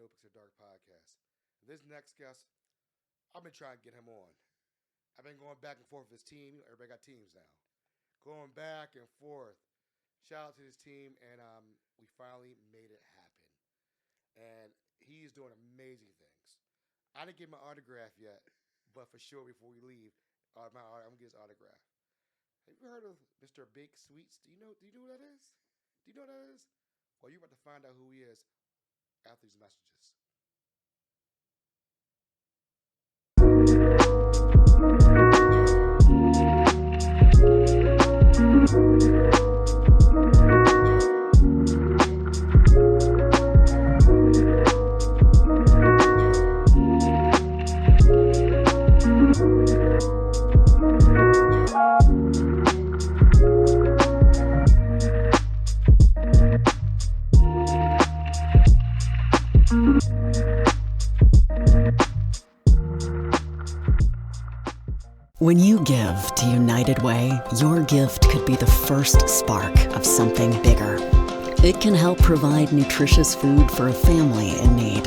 NoPixAfterDark podcast. This next guest, I've been trying to get him on. I've been going back and forth with his team. Everybody got teams now. Going back and forth. Shout out to his team, and we finally made it happen. And he's doing amazing things. I didn't get my autograph yet, but for sure before we leave, I'm gonna get his autograph. Have you heard of Mr. Baked Sweets? Do you know who that is? Do you know what that is? Well, you're about to find out who he is after these messages. When you give to United Way, your gift could be the first spark of something bigger. It can help provide nutritious food for a family in need.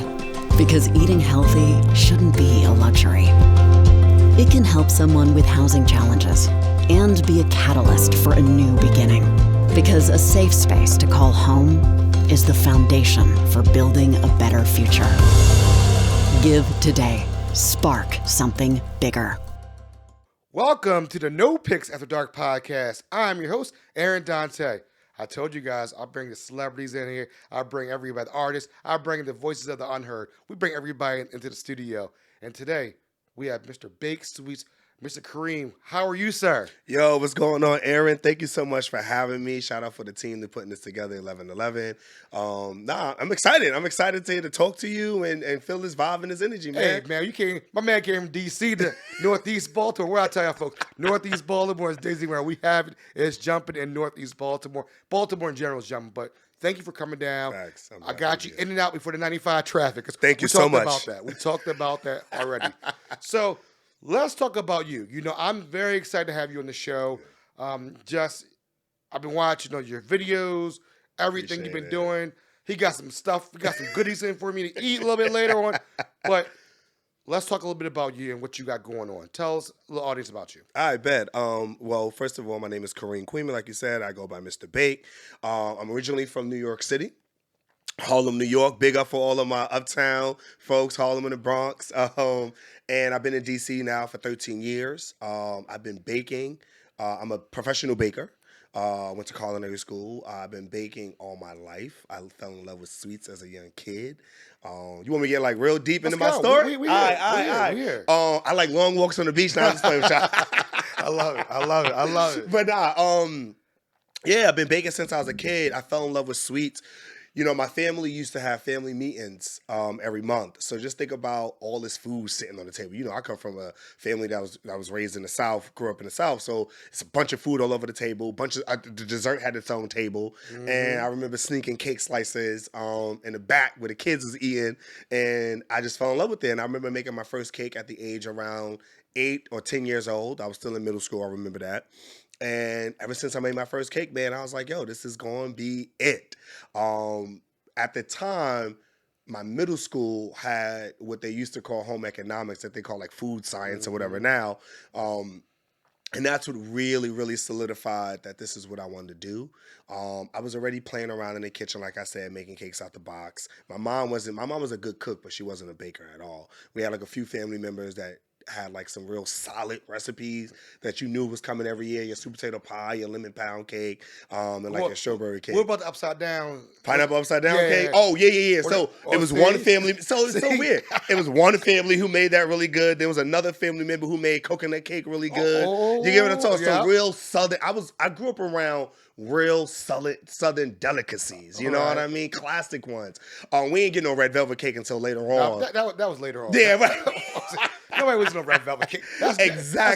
Because eating healthy shouldn't be a luxury. It can help someone with housing challenges and be a catalyst for a new beginning. Because a safe space to call home is the foundation for building a better future. Give today. Spark something bigger. Welcome to the NoPixAfterDark podcast. I'm your host, Aaron Dante. I told you guys I'll bring the celebrities in here. I'll bring everybody, the artists. I'll bring the voices of the unheard. We bring everybody into the studio. And today, we have Mr. Baked Sweets, Mr. Kareem. How are you, sir? Yo, what's going on, Aaron? Thank you so much for having me. Shout out for the team that putting this together, 1111. I'm excited. I'm excited to talk to you and feel this vibe and this energy, man. Hey, man, my man came from D.C. to Northeast Baltimore. Where I tell y'all, folks, Northeast Baltimore is Disney, where we have it. It's jumping in Northeast Baltimore. Baltimore in general is jumping, but thank you for coming down. Thanks. I got you in and out before the 95 traffic. Thank you so much. We talked about that already. So let's talk about you. You know, I'm very excited to have you on the show. I've been watching your videos, everything you've been doing. He got some stuff. We got some goodies in for me to eat a little bit later on. But let's talk a little bit about you and what you got going on. Tell us, the audience, about you. I bet. Well, first of all, my name is Kareem Queeman. Like you said, I go by Mr. Bake. I'm originally from New York City. Harlem, New York. Big up for all of my uptown folks, Harlem and the Bronx. And I've been in D.C. now for 13 years. I've been baking. I'm a professional baker. Went to culinary school. I've been baking all my life. I fell in love with sweets as a young kid. You want me to get like real deep into my story? We here. I like long walks on the beach. Now I'm just playing with y'all. I love it. But yeah, I've been baking since I was a kid. I fell in love with sweets. You know, my family used to have family meetings every month. So just think about all this food sitting on the table. You know, I come from a family that was raised in the South, grew up in the South. So it's a bunch of food all over the table. The dessert had its own table. Mm-hmm. And I remember sneaking cake slices in the back where the kids was eating. And I just fell in love with it. And I remember making my first cake at the age around 8 or 10 years old. I was still in middle school. I remember that. And ever since I made my first cake, man, I was like, yo, this is going to be it. At the time, my middle school had what they used to call home economics, that they call like food science or whatever now. And that's what really, really solidified that this is what I wanted to do. I was already playing around in the kitchen, like I said, making cakes out the box. My mom was a good cook, but she wasn't a baker at all. We had like a few family members that had like some real solid recipes that you knew was coming every year. Your sweet potato pie, your lemon pound cake, and like your strawberry cake. What about the upside down? Pineapple upside down cake? Oh, yeah. So it was one family. So it's so weird. It was one family who made that really good. There was another family member who made coconut cake really good. You get what I'm talking? So real southern. I grew up around real southern delicacies. You know what I mean? Classic ones. We ain't get no red velvet cake until later on. That was later on. Yeah, right. Nobody was no red velvet cake. That's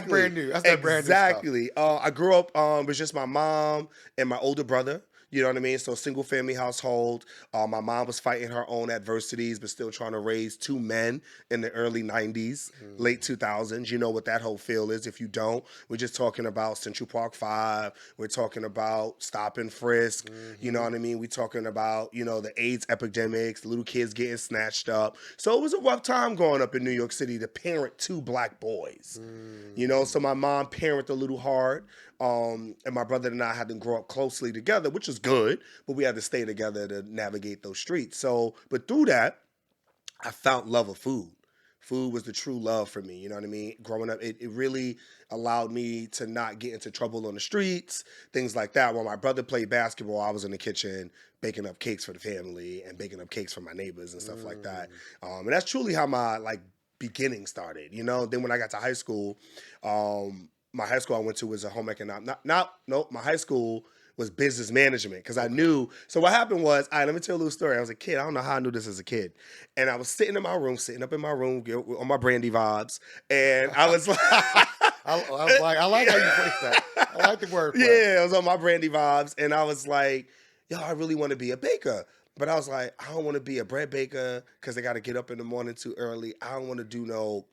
brand new. That's brand new stuff. I grew up with just my mom and my older brother. You know what I mean? So single family household. My mom was fighting her own adversities, but still trying to raise 2 men in the early 90s, late 2000s. You know what that whole feel is. If you don't, we're just talking about Central Park 5. We're talking about stop and frisk. You know what I mean? We're talking about, the AIDS epidemics, little kids getting snatched up. So it was a rough time growing up in New York City to parent 2 black boys. So my mom parented a little hard. And my brother and I had to grow up closely together, which was good, but we had to stay together to navigate those streets. But through that, I found love of food. Food was the true love for me, you know what I mean? Growing up, it really allowed me to not get into trouble on the streets, things like that. While my brother played basketball, I was in the kitchen baking up cakes for the family and baking up cakes for my neighbors and stuff like that. And that's truly how my beginning started, Then when I got to high school, my high school I went to was a home economics. My high school was business management because I knew. So what happened was, let me tell you a little story. I was a kid. I don't know how I knew this as a kid. And I was sitting up in my room on my brandy vibes. And I was like, I like how you phrase that. I like the word. Yeah, I was on my brandy vibes. And I was like, I really want to be a baker. But I was like, I don't want to be a bread baker because they got to get up in the morning too early. I don't want to do no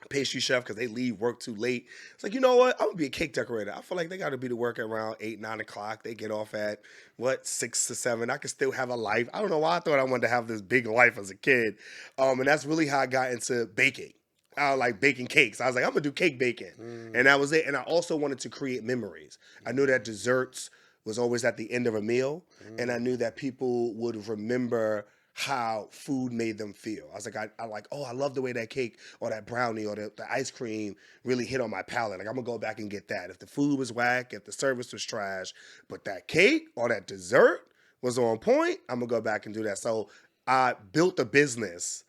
pastry chef because they leave work too late. It's like, you know what? I'm gonna be a cake decorator. I feel like they got to be to work at around 8, 9 o'clock. They get off at 6 to 7. I can still have a life. I don't know why I thought I wanted to have this big life as a kid. And that's really how I got into baking. I like baking cakes. I was like, I'm gonna do cake baking, and that was it. And I also wanted to create memories. I knew that desserts was always at the end of a meal, and I knew that people would remember how food made them feel. I was like, I love the way that cake or that brownie or the ice cream really hit on my palate. Like, I'm gonna go back and get that. If the food was whack, if the service was trash, but that cake or that dessert was on point, I'm gonna go back and do that. So I built a business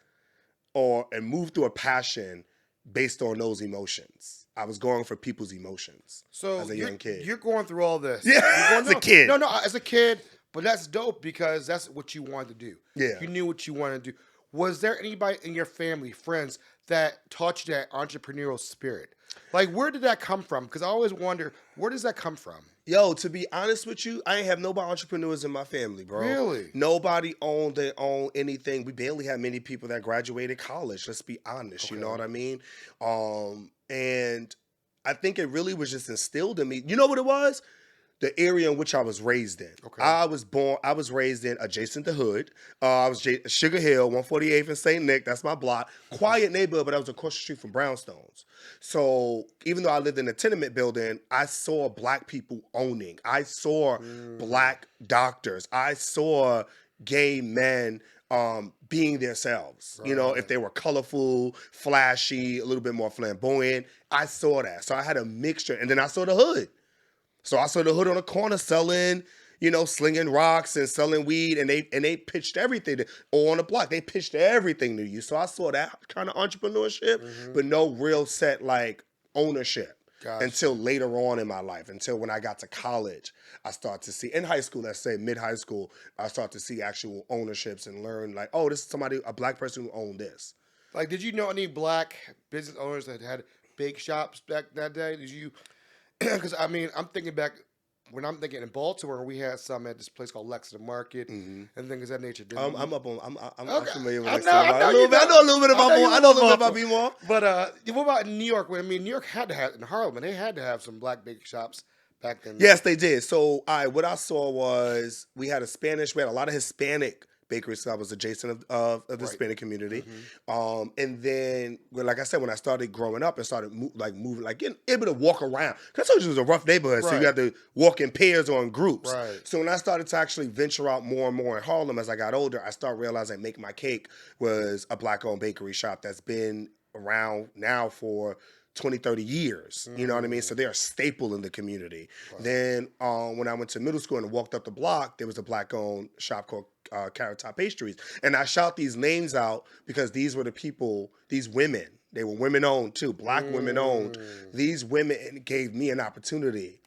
and moved through a passion based on those emotions. I was going for people's emotions as a young kid. You're going through all this. Yeah, as a kid. No, as a kid. But that's dope because that's what you wanted to do. Yeah. You knew what you wanted to do. Was there anybody in your family, friends, that taught you that entrepreneurial spirit? Like, where did that come from? Because I always wonder, where does that come from? Yo, to be honest with you, I ain't have nobody entrepreneurs in my family, bro. Really? Nobody owned their own anything. We barely had many people that graduated college. Let's be honest. Okay. You know what I mean? And I think it really was just instilled in me. You know what it was? The area in which I was raised in. Okay. I was raised in adjacent to Hood. I was Sugar Hill, 148th and St. Nick. That's my block. Quiet neighborhood, but I was across the street from Brownstones. So even though I lived in a tenement building, I saw black people owning. I saw black doctors. I saw gay men being themselves. Right. If they were colorful, flashy, a little bit more flamboyant. I saw that. So I had a mixture. And then I saw the hood. So I saw the hood on the corner selling, slinging rocks and selling weed, and they pitched everything. Or on the block, they pitched everything to you. So I saw that kind of entrepreneurship, but no real set ownership until later on in my life. Until when I got to college, I started to see, in high school, let's say mid-high school, I started to see actual ownerships and learn this is a black person who owned this. Like, did you know any black business owners that had bake shops back that day? Did you? Because, I'm thinking back, when I'm thinking in Baltimore, we had some at this place called Lexington Market and things of that nature. I'm familiar with Lexington. I know a little bit about B-More. But what about New York? New York had to have, in Harlem, they had to have some black bake shops back then. Yes, they did. So, what I saw was we had we had a lot of Hispanic bakery, so I was adjacent of the Hispanic community. And then, like I said, when I started growing up and started moving, getting able to walk around. Because I told you it was a rough neighborhood, so you had to walk in pairs or in groups. Right. So when I started to actually venture out more and more in Harlem as I got older, I started realizing Make My Cake was a black-owned bakery shop that's been around now for 20, 30 years. You know what I mean? So they're a staple in the community. Right. Then when I went to middle school and walked up the block, there was a black-owned shop called Carrot Top Pastries. And I shout these names out because these were the people, these women, they were women-owned too, black women-owned. These women gave me an opportunity.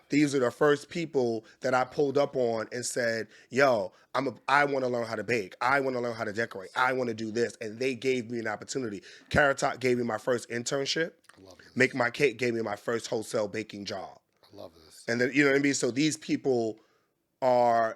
These are the first people that I pulled up on and said, yo, I want to learn how to bake. I want to learn how to decorate. I want to do this. And they gave me an opportunity. Carrot Top gave me my first internship. I love this. Make My Cake gave me my first wholesale baking job. I love this. And then, you know what I mean? So these people were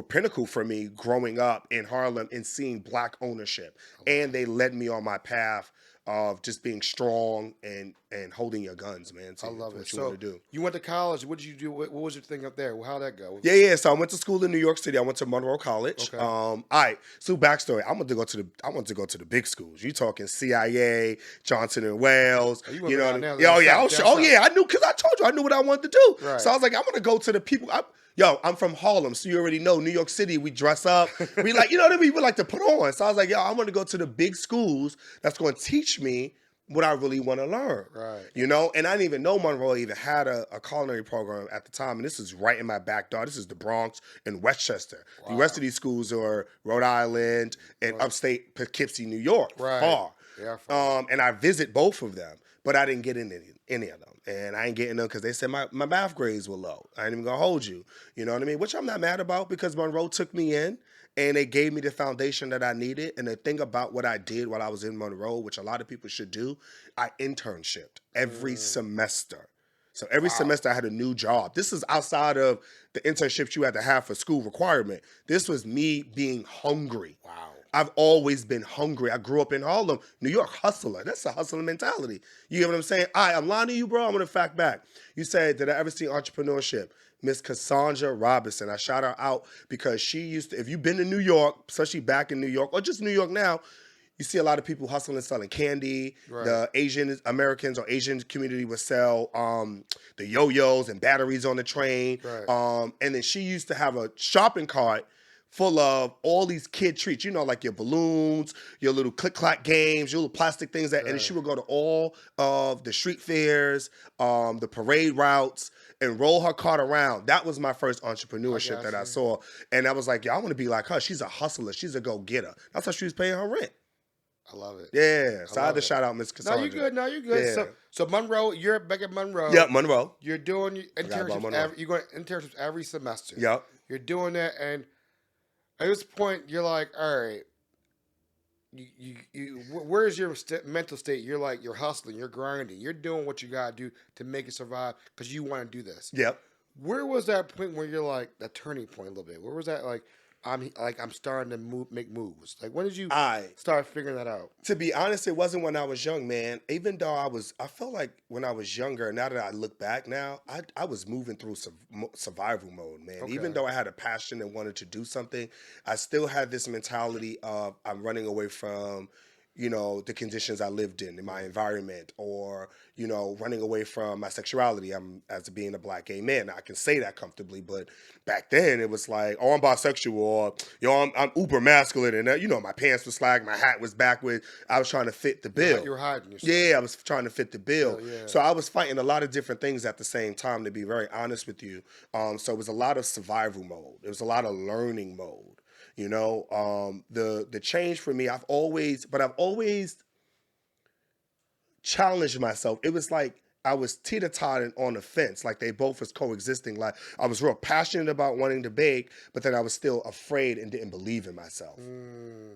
pinnacle for me growing up in Harlem and seeing Black ownership. And they led me on my path of just being strong and holding your guns, man. I love it. What you want to do. You went to college. What did you do? What was your thing up there? How'd that go? Yeah. So I went to school in New York City. I went to Monroe College. Okay. All right. So backstory. I wanted to go to the big schools. You talking CIA, Johnson and Wales. Oh, you know. Now, I knew, because I told you I knew what I wanted to do. Right. So I was like, I'm gonna go to the people. I'm from Harlem, so you already know New York City, we dress up. We like, you know what I mean? We like to put on. So I was like, I want to go to the big schools that's going to teach me what I really want to learn. Right. You know? And I didn't even know Monroe even had a culinary program at the time. And this is right in my backyard. This is the Bronx and Westchester. Wow. The rest of these schools are Rhode Island and upstate Poughkeepsie, New York. Right. Far. Yeah, far. And I visit both of them, but I didn't get in any of them. And I ain't getting them because they said my math grades were low. I ain't even gonna hold you. You know what I mean? Which I'm not mad about, because Monroe took me in and they gave me the foundation that I needed. And the thing about what I did while I was in Monroe, which a lot of people should do, I internshiped every semester. So every semester I had a new job. This is outside of the internships you had to have for school requirement. This was me being hungry. Wow. I've always been hungry. I grew up in Harlem, New York hustler. That's a hustler mentality. You get what I'm saying? I'm lying to you, bro. I'm going to fact back. You said, did I ever see entrepreneurship? Miss Cassandra Robinson. I shout her out because she used to, if you've been to New York, especially back in New York, or just New York now, you see a lot of people hustling and selling candy. Right. The Asian Americans or Asian community would sell the yo-yos and batteries on the train. Right. And then she used to have a shopping cart full of all these kid treats, you know, like your balloons, your little click-clack games, your little plastic things. And then she would go to all of the street fairs, the parade routes, and roll her cart around. That was my first entrepreneurship that I saw. And I was like, I want to be like her. She's a hustler. She's a go-getter. That's how she was paying her rent. I love it. Yeah. So I had to shout out Miss Cassandra. No, you're good. Yeah. So Monroe, you're back at Monroe. Yep, Monroe. You're doing internships. You're going to internships every semester. Yep. You're doing that, and at this point, you're like, all right, where's your mental state? You're like, you're hustling, you're grinding, you're doing what you got to do to make it survive because you want to do this. Yep. Where was that point where you're like, that turning point a little bit? Where was that like, I'm starting to make moves? Like, when did you start figuring that out? To be honest, it wasn't when I was young, man. Even though I felt like when I was younger, now that I look back now, I was moving through survival mode, man. Okay. Even though I had a passion and wanted to do something, I still had this mentality of I'm running away from, you know, the conditions I lived in my environment, or, you know, running away from my sexuality. As being a black gay man. I can say that comfortably, but back then it was like, I'm bisexual, or, I'm uber masculine, and, you know, my pants were slack, my hat was backward. I was trying to fit the bill. You were hiding yourself. Yeah, I was trying to fit the bill. Yeah. So I was fighting a lot of different things at the same time, to be very honest with you. So it was a lot of survival mode. It was a lot of learning mode. You know, the change for me, I've always challenged myself. It was like I was teeter-tottering on the fence, like they both was coexisting. Like I was real passionate about wanting to bake, but then I was still afraid and didn't believe in myself.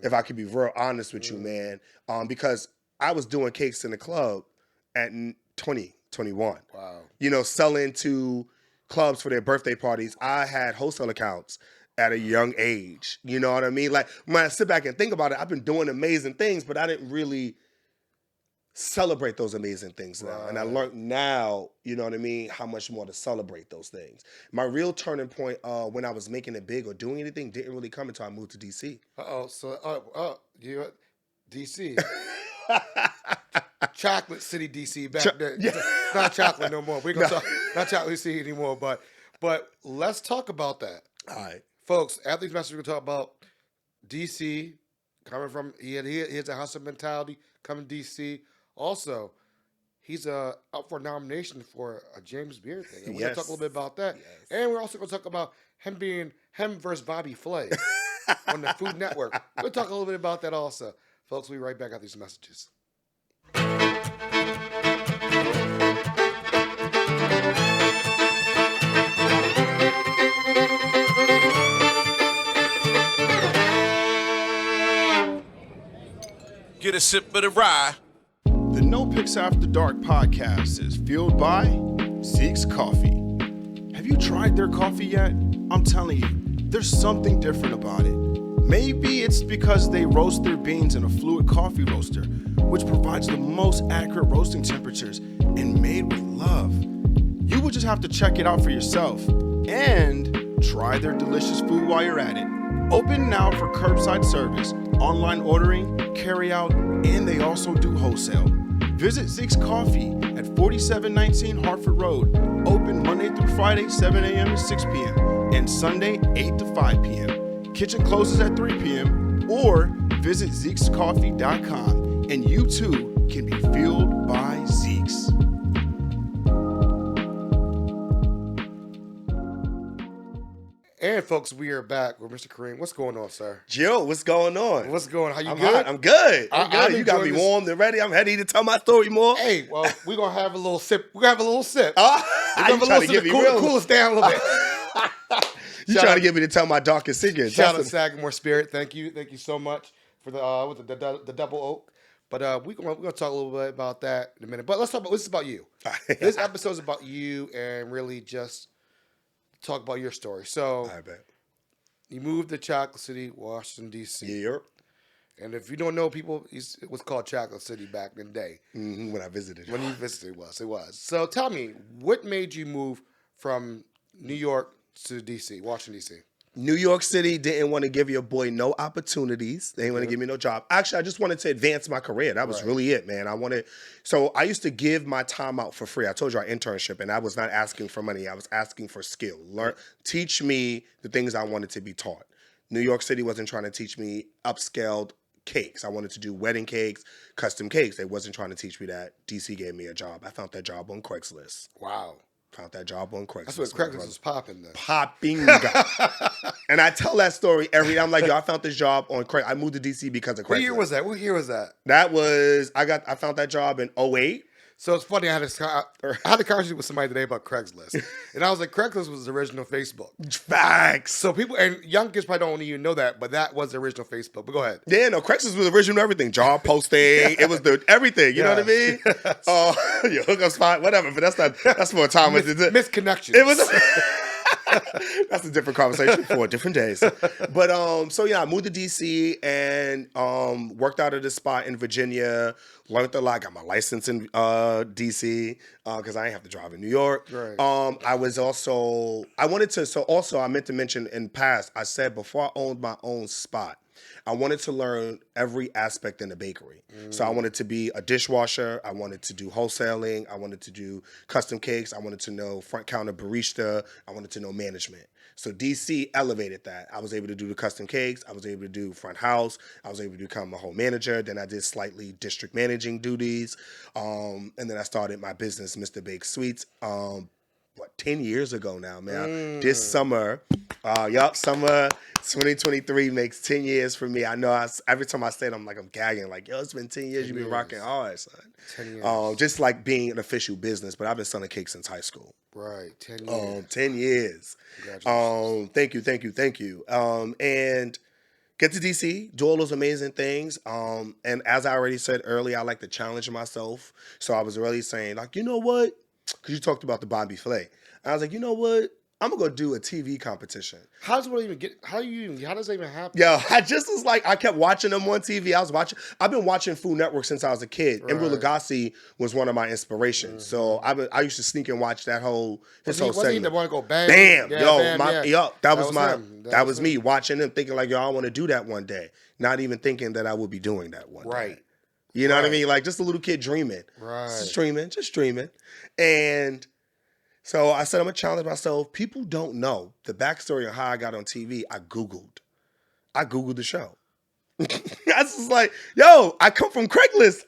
If I could be real honest with you, man, because I was doing cakes in the club at 20, 21. Wow. You know, selling to clubs for their birthday parties. I had wholesale accounts at a young age. You know what I mean? Like, when I sit back and think about it, I've been doing amazing things, but I didn't really celebrate those amazing things now. And I learned now, you know what I mean, how much more to celebrate those things. My real turning point when I was making it big or doing anything didn't really come until I moved to D.C. D.C. Chocolate City, D.C. back then. Yeah. It's not chocolate no more. We're going to talk, not chocolate city anymore, but let's talk about that. All right. Folks, after these messages, we're going to talk about D.C. coming from, he has a hustle mentality coming to D.C. Also, he's up for nomination for a James Beard thing. And we're going to talk a little bit about that. Yes. And we're also going to talk about him versus Bobby Flay on the Food Network. We'll talk a little bit about that also. Folks, we'll be right back after these messages. Get a sip of the rye. The NoPixAfterDark podcast is fueled by Zekes Coffee. Have you tried their coffee yet? I'm telling you, there's something different about it. Maybe it's because they roast their beans in a fluid coffee roaster, which provides the most accurate roasting temperatures and made with love. You would just have to check it out for yourself and try their delicious food while you're at it. Open now for curbside service, online ordering, carry out, and they also do wholesale. Visit Zekes Coffee at 4719 Hartford Road. Open Monday through Friday, 7 a.m. to 6 p.m. and Sunday, 8 to 5 p.m. Kitchen closes at 3 p.m. or visit ZekesCoffee.com and you too can be fueled by Zekes. And folks, we are back with Mr. Kareem. What's going on, sir? Joe, what's going on? What's going on? How you I'm good? hot. I'm good. I'm I'm good. You got me enjoying this. warmed and ready. I'm ready to tell my story more. Hey, well, we're going to have a little sip. We're going to have a little sip. You We're gonna have a trying to little get sip me real? cool us down a little bit. You Shout trying out- to get me to tell my darkest secrets. Shout out That's Sagamore Spirit. Thank you so much for the double oak. But we're gonna talk a little bit about that in a minute. But let's talk about this is about you. This episode is about you and really just talk about your story. So I bet. you moved to Chocolate City, Washington D.C. Yeah. And if you don't know, people, it was called Chocolate City back in the day. Mm-hmm, when I visited. When you visited, it was. So tell me, what made you move from New York to D.C., Washington D.C.? New York City didn't want to give your boy no opportunities. They didn't want to give me no job. Actually, I just wanted to advance my career. That was really it, man. So I used to give my time out for free. I told you our internship, and I was not asking for money. I was asking for skill. Teach me the things I wanted to be taught. New York City wasn't trying to teach me upscaled cakes. I wanted to do wedding cakes, custom cakes. They wasn't trying to teach me that. DC gave me a job. I found that job on Craigslist. Wow. Found that job on Craigslist. That's what Craigslist was popping then. Popping. And I tell that story every day. I'm like, yo, I found this job on Craigslist. I moved to DC because of Craigslist. What year was that? What year was that? That was, I found that job in 2008. So it's funny, I had a conversation with somebody today about Craigslist. And I was like, Craigslist was the original Facebook. Facts. So people, and young kids probably don't even know that, but that was the original Facebook. But go ahead. Yeah, no, Craigslist was original everything. Job posting. It was the everything. You know what I mean? Your hookup spot, whatever. But that's for a time. Misconnections. It was that's a different conversation for different days. But so yeah, I moved to DC and worked out of this spot in Virginia. Learned a lot. Got my license in DC because I didn't have to drive in New York. Right. I meant to mention in past. I said before I owned my own spot, I wanted to learn every aspect in the bakery. So I wanted to be a dishwasher. I wanted to do wholesaling. I wanted to do custom cakes. I wanted to know front counter barista. I wanted to know management. So DC elevated that. I was able to do the custom cakes. I was able to do front house. I was able to become a whole manager. Then I did slightly district managing duties. And then I started my business, Mr. Bake Sweets. 10 years ago now, man. This summer, summer 2023 makes 10 years for me. I know every time I say it, I'm gagging. Like, yo, it's been 10 years. You've been rocking hard, son. 10 years. Just like being an official business, but I've been selling cakes since high school. Right, 10 years. 10 years. Congratulations. Thank you. And get to DC, do all those amazing things. And as I already said earlier, I like to challenge myself. So I was really saying, like, you know what? Because you talked about the Bobby Flay. I was like, you know what? I'm going to go do a TV competition. How does that even happen? Yo, I just was like, I kept watching them on TV. I've been watching Food Network since I was a kid. Right. Emryo Lagasse was one of my inspirations. So I used to sneak and watch that whole Wasn't he segment. the one to go bam? Bam, Yeah, that was me watching them, thinking like, yo, I want to do that one day. Not even thinking that I would be doing that one day. Right. You know what I mean? Like just a little kid dreaming. Right. Just dreaming. And so I said, I'm going to challenge myself. People don't know the backstory of how I got on TV. I Googled the show. I was just like, yo, I come from Craigslist.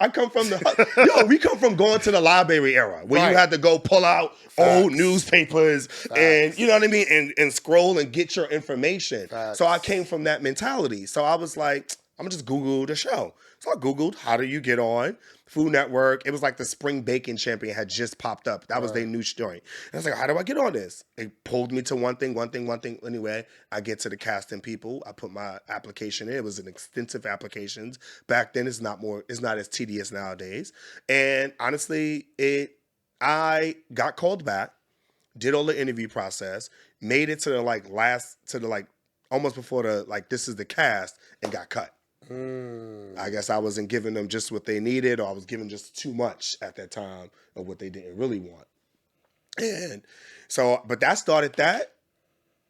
We come from going to the library era where you had to go pull out old newspapers and, you know what I mean? And scroll and get your information. So I came from that mentality. So I was like, I'm going to just Google the show. So I Googled, how do you get on Food Network? It was like the Spring Baking Champion had just popped up. That was their new story. And I was like, how do I get on this? It pulled me to one thing. Anyway, I get to the casting people. I put my application in. It was an extensive applications. Back then, it's not as tedious nowadays. And honestly, I got called back. did all the interview process, made it to the almost before this is the cast, and got cut. I guess I wasn't giving them just what they needed, or I was giving just too much at that time of what they didn't really want. And so, but that started that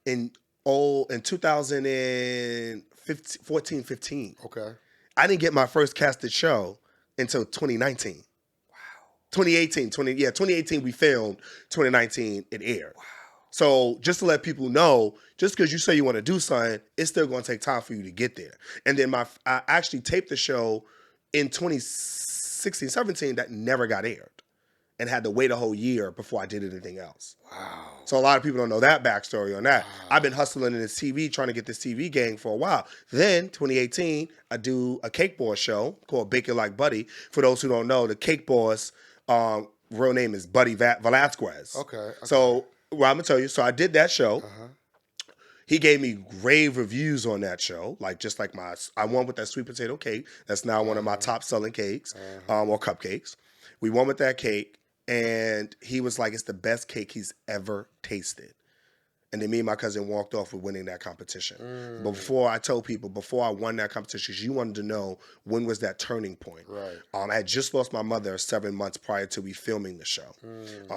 in 2014, 15. Okay. I didn't get my first casted show until 2019. Wow. 2018 we filmed, 2019 it aired. Wow. So just to let people know, just because you say you want to do something, it's still going to take time for you to get there. And then I actually taped the show in 2016, 17 that never got aired and had to wait a whole year before I did anything else. Wow. So a lot of people don't know that backstory on that. Wow. I've been hustling in this TV, trying to get this TV gang for a while. Then 2018, I do a Cake Boss show called Bake It Like Buddy. For those who don't know, the Cake Boss real name is Buddy Velasquez. Okay. So, well, I'm going to tell you. So I did that show. Uh-huh. He gave me rave reviews on that show. I won with that sweet potato cake. That's now one of my top selling cakes or cupcakes. We won with that cake. And he was like, it's the best cake he's ever tasted. And then me and my cousin walked off with winning that competition. But before I won that competition, you wanted to know when was that turning point. Right. I had just lost my mother 7 months prior to me filming the show.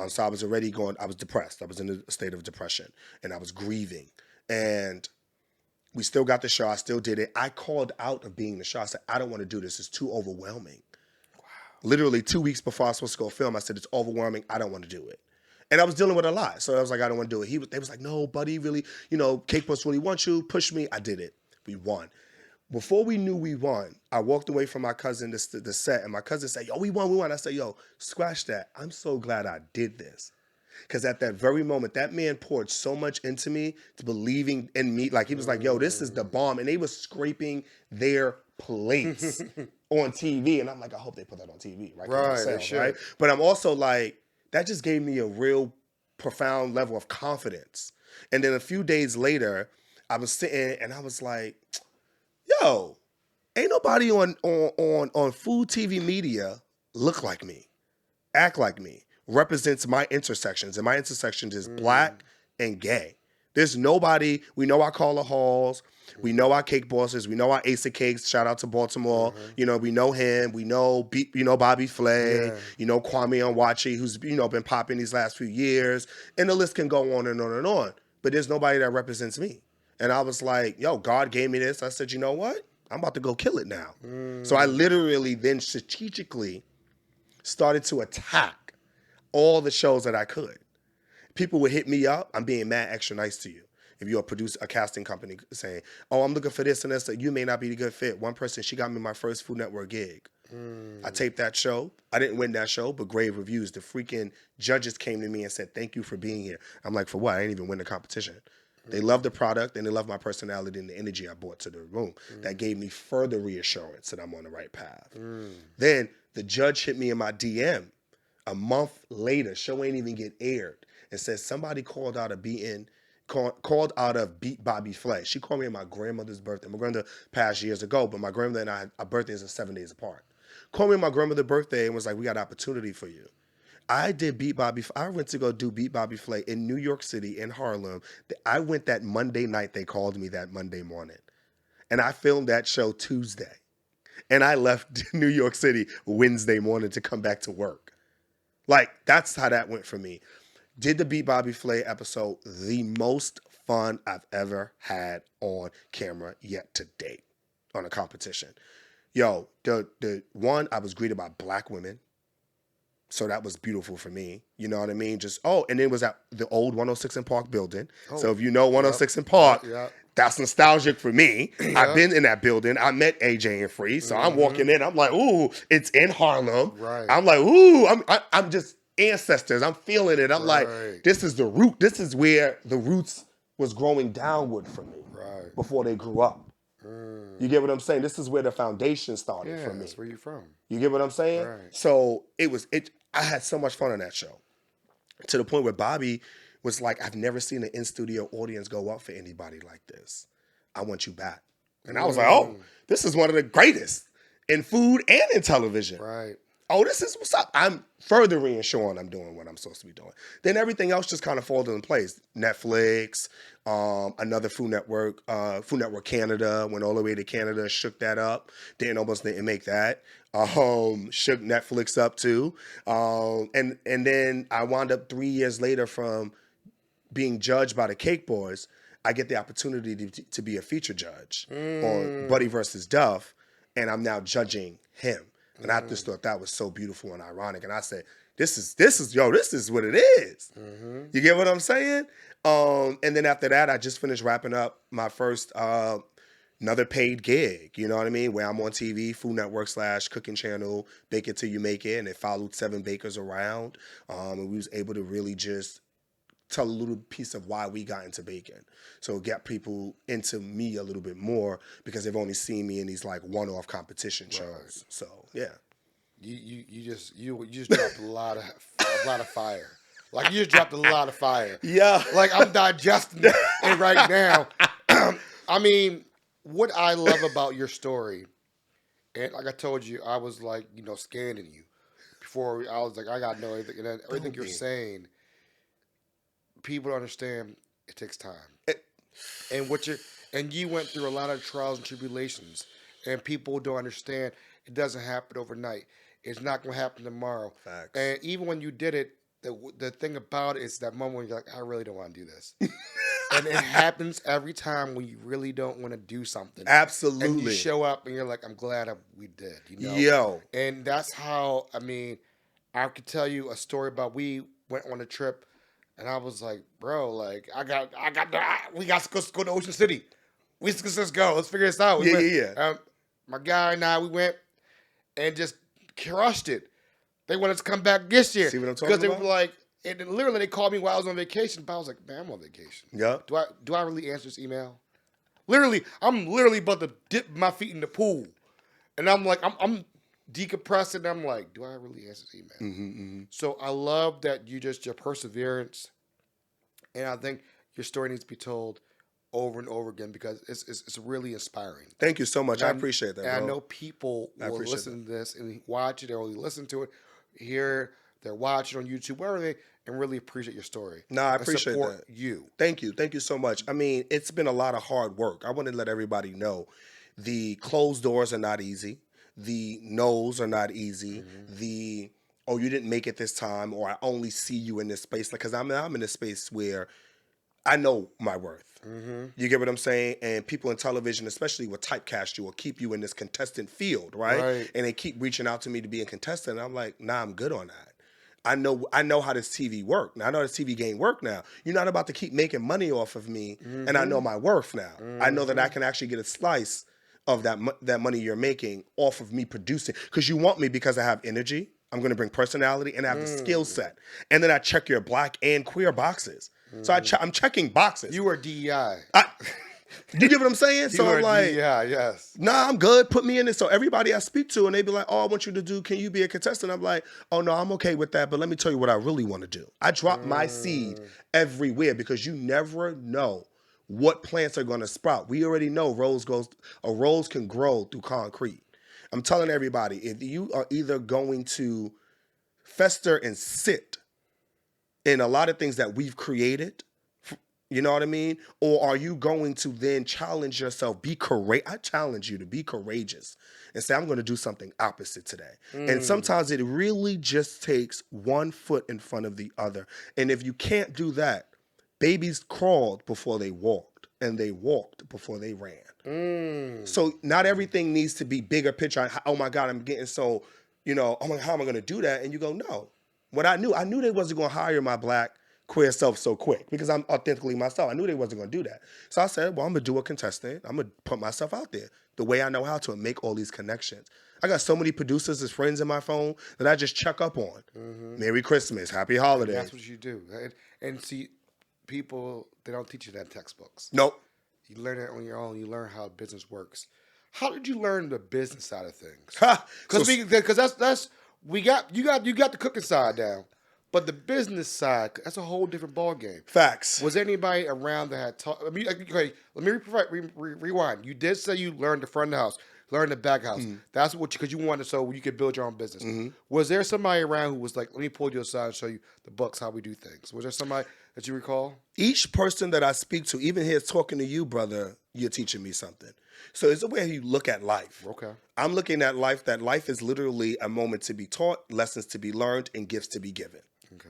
So I was already I was depressed. I was in a state of depression and I was grieving. And we still got the show. I still did it. I called out of being the show. I said, I don't want to do this. It's too overwhelming. Wow. Literally 2 weeks before I was supposed to go film, I said, it's overwhelming. I don't want to do it. And I was dealing with a lot. So I was like, I don't want to do it. They was like, no, buddy, really, Cake Boss really wants you. Push me. I did it. We won. Before we knew we won, I walked away from my cousin the set, and my cousin said, yo, we won. I said, yo, scratch that. I'm so glad I did this. Because at that very moment, that man poured so much into me, to believing in me. Like, he was like, yo, this is the bomb. And they were scraping their plates on TV. And I'm like, I hope they put that on TV. Right? But I'm also like, that just gave me a real profound level of confidence. And then a few days later, I was sitting and I was like, yo, ain't nobody on food TV media look like me, act like me, represents my intersections. And my intersections is Black and gay. There's nobody. We know our Caller Halls. We know our Cake Bosses. We know our Ace of Cakes. Shout out to Baltimore. We know him. We know Bobby Flay. Yeah. Kwame Onwuachi, who's been popping these last few years. And the list can go on and on and on. But there's nobody that represents me. And I was like, yo, God gave me this. I said, you know what? I'm about to go kill it now. So I literally then strategically started to attack all the shows that I could. People would hit me up. I'm being mad extra nice to you. If you're a casting company saying, oh, I'm looking for this and this, you may not be a good fit. One person, she got me my first Food Network gig. I taped that show. I didn't win that show, but grave reviews. The freaking judges came to me and said, thank you for being here. I'm like, for what? I didn't even win the competition. They love the product and they love my personality and the energy I brought to the room. That gave me further reassurance that I'm on the right path. Then the judge hit me in my DM a month later. Show ain't even get aired. And said somebody called out of Beat Bobby Flay. She called me on my grandmother's birthday. My grandmother passed years ago, but my grandmother and I, our birthdays are 7 days apart. Called me on my grandmother's birthday and was like, we got an opportunity for you. I went to go do Beat Bobby Flay in New York City, in Harlem. I went that Monday night. They called me that Monday morning. And I filmed that show Tuesday. And I left New York City Wednesday morning to come back to work. Like, that's how that went for me. Did the Beat Bobby Flay episode, the most fun I've ever had on camera yet to date on a competition. Yo, the one, I was greeted by Black women. So that was beautiful for me. You know what I mean? And it was at the old 106 and Park building. Oh, so if you know 106 and Park, that's nostalgic for me. I've been in that building. I met AJ and Free. So I'm walking in. I'm like, ooh, it's in Harlem. Right. I'm like, ooh, I'm just ancestors. I'm feeling it. I'm like, this is the root. This is where the roots was growing downward for me before they grew up. You get what I'm saying? This is where the foundation started for me. That's where you from. You get what I'm saying? Right. So I had so much fun on that show. To the point where Bobby was like, I've never seen an in-studio audience go up for anybody like this. I want you back. And I was like, oh, this is one of the greatest in food and in television. Right. oh, this is what's up. I'm further reassuring I'm doing what I'm supposed to be doing. Then everything else just kind of falls into place. Netflix, another Food Network Canada, went all the way to Canada, shook that up. Didn't make that. Shook Netflix up too. And then I wound up 3 years later from being judged by the Cake Boys, I get the opportunity to be a feature judge on Buddy versus Duff, and I'm now judging him. And I just thought that was so beautiful and ironic. And I said, this is what it is. You get what I'm saying? And then after that, I just finished wrapping up my first another paid gig, you know what I mean? Where I'm on TV, Food Network / cooking channel, Bake It Till You Make It, and it followed 7 bakers around. And we was able to really just tell a little piece of why we got into baking. So get people into me a little bit more because they've only seen me in these like one-off competition shows. Right. So yeah. You just dropped a lot of fire. Like you just dropped a lot of fire. Yeah. Like I'm digesting it right now. I mean, what I love about your story, and like I told you, I was like, scanning you before. I was like, I gotta know everything, and everything you're saying. People don't understand it takes time, and you went through a lot of trials and tribulations, and people don't understand it doesn't happen overnight. It's not going to happen tomorrow. Facts. And even when you did it, the thing about it is that moment when you're like, I really don't want to do this. And it happens every time when you really don't want to do something. Absolutely. And you show up and you're like, I'm glad we did. Yo. And that's how, I could tell you a story about we went on a trip and I was like, bro, like, we got to go to Ocean City. Let's go. Let's figure this out. My guy and I, we went and just crushed it. They wanted to come back this year. See what I'm talking about? Because they were like, and literally they called me while I was on vacation, but I was like, man, I'm on vacation. Yeah. Do I really answer this email? I'm literally about to dip my feet in the pool. And I'm like, I'm decompressing. I'm like, do I really answer this email? Mm-hmm. So I love that your perseverance, and I think your story needs to be told over and over again because it's really inspiring. Thank you so much. I appreciate that, bro. And I know people will listen to this and watch it, or will listen to it, they're watching on YouTube, wherever they, and really appreciate your story. No, I appreciate support that. You. Thank you. Thank you so much. It's been a lot of hard work. I want to let everybody know the closed doors are not easy. The no's are not easy. Mm-hmm. The, oh, you didn't make it this time, or I only see you in this space. Because I'm in a space where I know my worth. Mm-hmm. You get what I'm saying? And people in television, especially, will typecast you or keep you in this contestant field, right? And they keep reaching out to me to be a contestant. And I'm like, nah, I'm good on that. I know how this TV work. Now I know this TV game work now. You're not about to keep making money off of me, and I know my worth now. I know that I can actually get a slice of that money you're making off of me producing. Because you want me because I have energy. I'm going to bring personality and I have the skill set. And then I check your black and queer boxes. So I'm checking boxes. You are DEI. You get what I'm saying? So I'm like, DEI, yes. Nah, I'm good. Put me in it. So everybody I speak to, and they be like, oh, I want you to do, can you be a contestant? I'm like, oh, no, I'm okay with that. But let me tell you what I really want to do. I drop my seed everywhere because you never know what plants are going to sprout. We already know a rose can grow through concrete. I'm telling everybody, if you are either going to fester and sit in a lot of things that we've created, you know what I mean? Or are you going to then challenge yourself? I challenge you to be courageous and say, I'm going to do something opposite today. And sometimes it really just takes one foot in front of the other. And if you can't do that, babies crawled before they walked, and they walked before they ran. So not everything needs to be bigger picture. Oh my God, I'm getting so, oh my God, how am I going to do that? And you go, no. What I knew they wasn't going to hire my black queer self so quick because I'm authentically myself. I knew they wasn't going to do that. So I said, well, I'm going to do a contestant. I'm going to put myself out there the way I know how to and make all these connections. I got so many producers as friends in my phone that I just check up on. Merry Christmas, Happy Holidays. That's what you do. And see, people, they don't teach you that in textbooks. Nope. You learn it on your own. You learn how business works. How did you learn the business side of things? Because that's you got the cooking side down. But the business side, that's a whole different ballgame. Facts. Was anybody around that had taught? Okay, let me rewind. You did say you learned to front of the house. learn the back house. That's what because you wanted so you could build your own business. Was there somebody around who was like, let me pull you aside and show you the books how we do things? Was there somebody that you recall? Each person that I speak to, even here talking to you, brother, you're teaching me something. So it's the way you look at life. Okay. I'm looking at life, that life is literally a moment to be taught, lessons to be learned, and gifts to be given. Okay.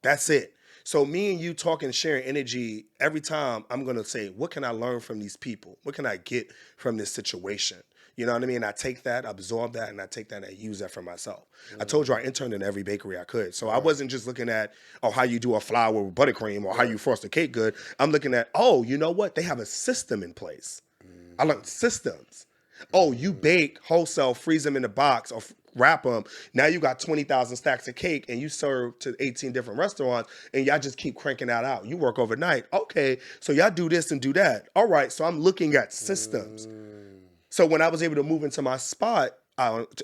That's it. So me and you talking, sharing energy, every time I'm going to say, what can I learn from these people? What can I get from this situation? You know what I mean? I take that, absorb that, and I take that and I use that for myself. I told you I interned in every bakery I could. So I wasn't just looking at, how you do a flour with buttercream or how you frost a cake good. I'm looking at, you know what? They have a system in place. I learned systems. You bake wholesale, freeze them in the box or wrap them. Now you got 20,000 stacks of cake and you serve to 18 different restaurants and y'all just keep cranking that out. You work overnight. Okay, so y'all do this and do that. All right, so I'm looking at systems. So when I was able to move into my spot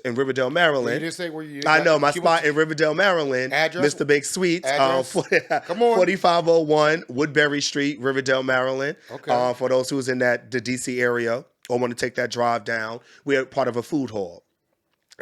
in Riverdale, Maryland. You didn't say where you... I know, my spot in Riverdale, Maryland. Address? Mr. Baked Sweets. Come on. 4501 Woodbury Street, Riverdale, Maryland. Okay. For those who's in the DC area or want to take that drive down, we're part of a food hall.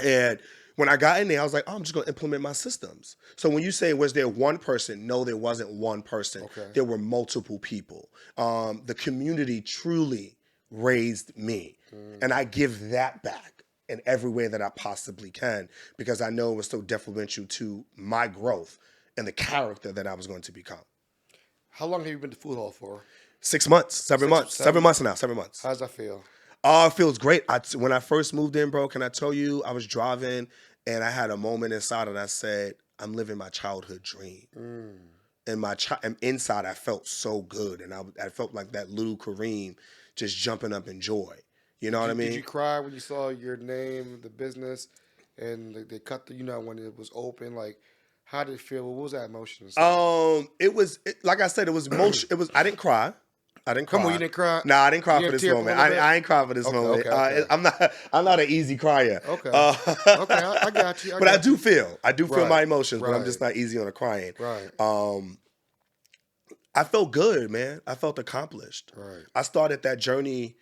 And when I got in there, I was like, I'm just going to implement my systems. So when you say, was there one person? No, there wasn't one person. Okay. There were multiple people. The community truly raised me. And I give that back in every way that I possibly can because I know it was so detrimental to my growth and the character that I was going to become. How long have you been to food hall for? 6 months, 7 months. 7 months now, 7 months. How does that feel? Oh, it feels great. When I first moved in, bro, can I tell you, I was driving and I had a moment inside and I said, I'm living my childhood dream. And inside, I felt so good. And I felt like that little Kareem just jumping up in joy. You know what I mean? Did you cry when you saw your name, the business, and they cut when it was open? Like, how did it feel? What was that emotion? Like I said, it was emotion. I didn't cry. Come on, you didn't cry? No, I didn't cry for this moment. I ain't cry for this moment. Okay. I'm not an easy crier. Okay. Okay, I got you. I do feel my emotions, but I'm Right. just not easy on the crying. Right. I felt good, man. I felt accomplished. Right. I started that journey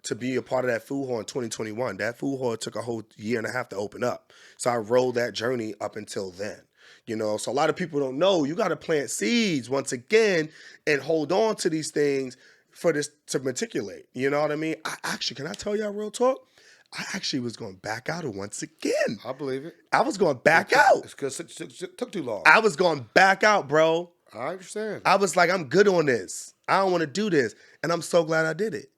to be a part of that food hall in 2021. That food hall took a whole year and a half to open up. So I rolled that journey up until then. So a lot of people don't know you got to plant seeds once again and hold on to these things for this to matriculate. You know what I mean? Can I tell y'all real talk? I actually was going back out once again. I believe it. I was going back out. It's because it took too long. I was going back out, bro. I understand. I was like, I'm good on this. I don't want to do this. And I'm so glad I did it.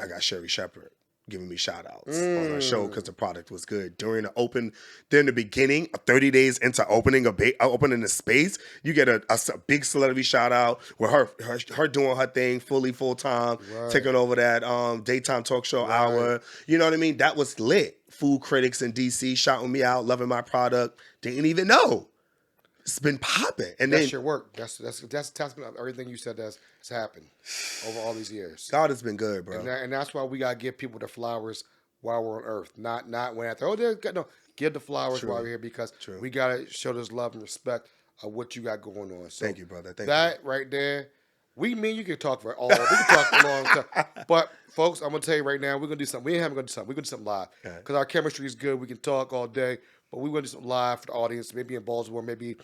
I got Sherry Shepherd giving me shout outs on our show because the product was good. During the beginning, 30 days into opening the space, you get a big celebrity shout out with her doing her thing full time, taking over that daytime talk show hour. You know what I mean? That was lit. Food critics in DC shouting me out, loving my product. Didn't even know. It's been popping. And that's your work. That's testament of everything you said has happened over all these years. God has been good, bro. And that's why we gotta give people the flowers while we're on Earth, not when after. Give the flowers while we're here because we gotta show this love and respect of what you got going on. So thank you, brother. Thank you. Right there, you can talk for all. We can talk for a long time. But folks, I'm gonna tell you right now, we're gonna do something. We ain't gonna do something. We're gonna do something live because our chemistry is good. We can talk all day. But we want to do something live for the audience, maybe in Baltimore, maybe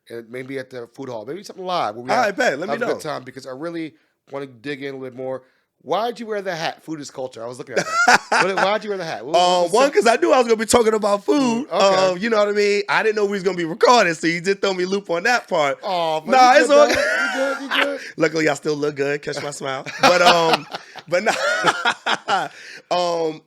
at the food hall, maybe something live. Where we Let me know. A good time because I really want to dig in a little bit more. Why'd you wear the hat? Food is culture. I was looking at that. Why'd you wear the hat? One, because I knew I was going to be talking about food. Okay. You know what I mean? I didn't know we was going to be recording, so you did throw me a loop on that part. Oh, nah, it's all good. You good? Luckily, I still look good. Catch my smile. But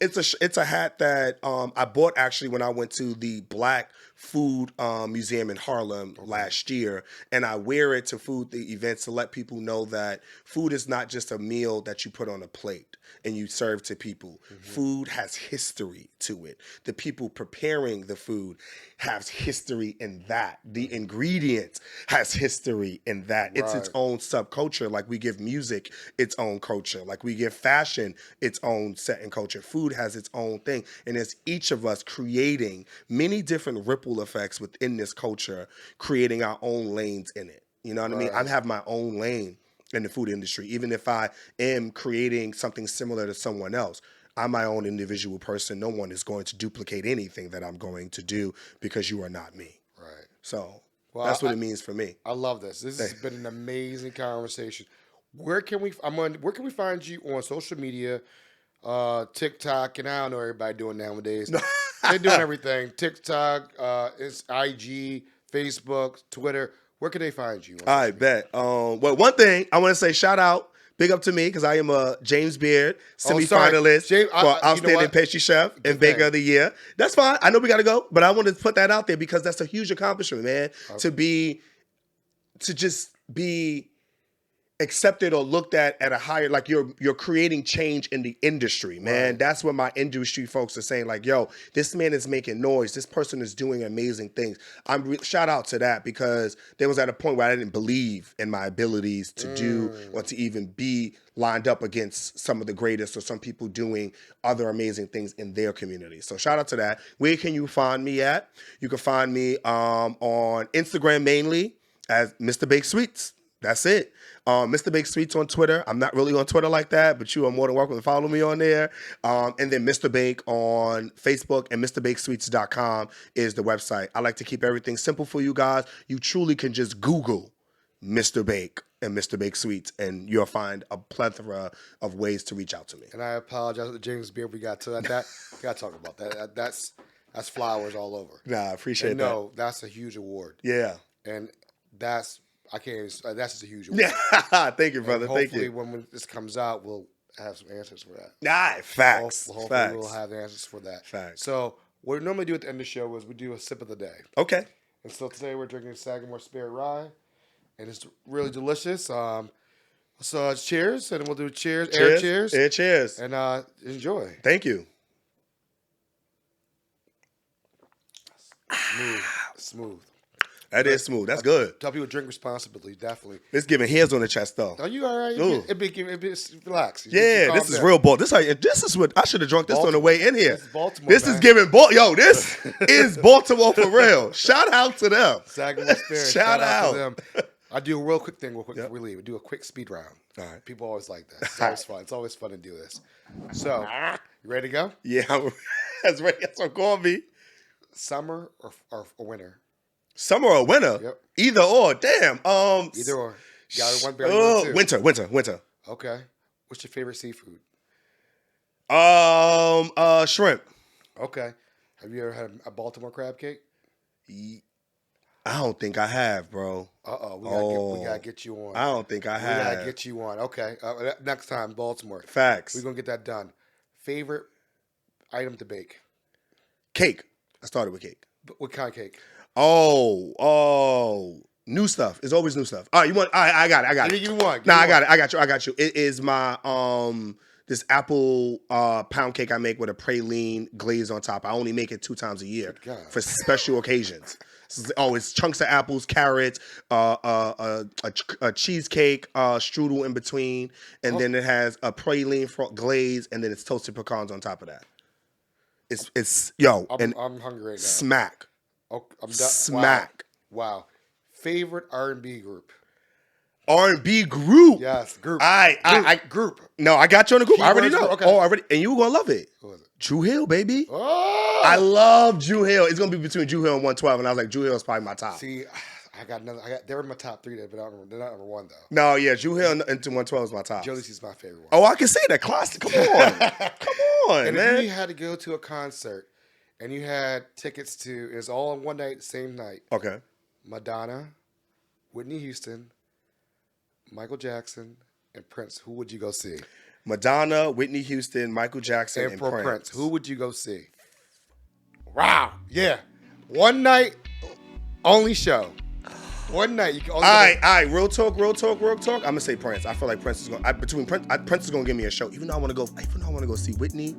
it's a hat that I bought actually when I went to the Black Food Museum in Harlem last year, and I wear it to the events to let people know that food is not just a meal that you put on a plate and you serve to people. Food has history to it. The people preparing the food has history in that. The ingredients has history in that. It's its own subculture. Like we give music its own culture. Like we give fashion its own set and culture. Food has its own thing. And it's each of us creating many different ripple effects within this culture, creating our own lanes in it. You know what I mean? I have my own lane in the food industry. Even if I am creating something similar to someone else, I'm my own individual person. No one is going to duplicate anything that I'm going to do because you are not me. Right. So Well, that's what it means for me. I love this. This has been an amazing conversation. Where can we find you on social media? TikTok, and I don't know what everybody doing nowadays. They're doing everything. TikTok, it's IG, Facebook, Twitter. Where can they find you? I bet. Well, one thing I want to say, shout out, big up to me, because I am a James Beard semifinalist for Outstanding Pastry Chef and Baker of the Year. That's fine. I know we got to go, but I want to put that out there because that's a huge accomplishment, man. Okay. To just be accepted or looked at a higher, like you're creating change in the industry, man. Right. That's what my industry folks are saying. Like, yo, this man is making noise. This person is doing amazing things. Shout out to that, because there was at a point where I didn't believe in my abilities to do or to even be lined up against some of the greatest or some people doing other amazing things in their community. So shout out to that. Where can you find me at? You can find me on Instagram mainly as Mr. Baked Sweets. That's it. Mr. Baked Sweets on Twitter. I'm not really on Twitter like that, but you are more than welcome to follow me on there. And then Mr. Bake on Facebook, and MrBakesweets.com is the website. I like to keep everything simple for you guys. You truly can just Google Mr. Bake and Mr. Baked Sweets, and you'll find a plethora of ways to reach out to me. And I apologize to James Beard. We got to that. We got to talk about that. That's flowers all over. Nah, I appreciate that. No, that's a huge award. Yeah. And that's just a huge award. Yeah. Thank you, brother. And thank you. hopefully when this comes out, we'll have some answers for that. Facts. Hopefully Facts. we'll have the answers for that. Facts. So what we normally do at the end of the show is we do a sip of the day. Okay. And so today we're drinking Sagamore Spirit Rye, and it's really delicious. So cheers, and we'll do cheers. Air cheers. Air cheers. And enjoy. Thank you. Smooth. That is smooth. That's good. Tell people to drink responsibly, definitely. It's giving hairs on the chest, though. Are you all right? Relax. Yeah, this is real ball. This is what I should have drunk this on the way in here. This is Baltimore. This is giving ball. Yo, this is Baltimore for real. Shout out to them. Sagamore Spirit. Shout out to them. I do a real quick thing before we leave. We do a quick speed round. All right. People always like that. It's always fun. It's always fun to do this. So, you ready to go? Yeah, that's ready. That's what call me. Summer or winter? Summer or winter? Yep. Either or. Damn. Either or. You got one better than two. Winter. Okay. What's your favorite seafood? Shrimp. Okay. Have you ever had a Baltimore crab cake? I don't think I have, bro. We gotta get you on. I don't think I have. We gotta get you on. Okay. Next time, Baltimore. Facts. We're gonna get that done. Favorite item to bake? Cake. I started with cake. What kind of cake? New stuff. It's always new stuff. All right, you want? I got it. Give me one. I got you. It is my this apple pound cake I make with a praline glaze on top. I only make it 2 times a year for special occasions. It's chunks of apples, carrots, a cheesecake, strudel in between, and then it has a praline glaze, and then it's toasted pecans on top of that. I'm hungry right now. Smack. Oh, I'm done. Smack. Wow. Favorite R&B group? R&B group? Yes, group. Group. No, I got you on the group. I already know. Okay. And you were going to love it. Who is it? Drew Hill, baby. Oh! I love Drew Hill. It's going to be between Drew Hill and 112, and I was like, Drew Hill is probably my top. See, they were in my top 3, but they're not number 1, though. No, yeah, Drew Hill into 112 is my top. Jodeci's my favorite one. Oh, I can say that. Classic. Come on. Come on, and man. if you had to go to a concert, and you had tickets to, it's all on one night, same night. Okay. Madonna, Whitney Houston, Michael Jackson, and Prince. Who would you go see? Madonna, Whitney Houston, Michael Jackson, and Prince. Who would you go see? Wow. Yeah. One night, only show. One night. You can only all right. Real talk. I'm gonna say Prince. I feel like Prince is gonna. Prince is gonna give me a show. Even though I want to go see Whitney.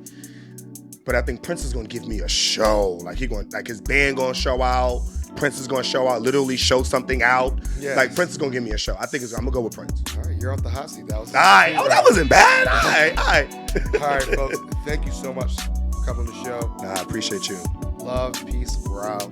But I think Prince is gonna give me a show. Like his band gonna show out. Prince is gonna show out. Literally show something out. Yes. Like Prince is gonna give me a show. I think I'm gonna go with Prince. All right, you're off the hot seat. That was that wasn't bad. All right. All right, folks. Thank you so much for coming on the show. I appreciate you. Love, peace, we're out.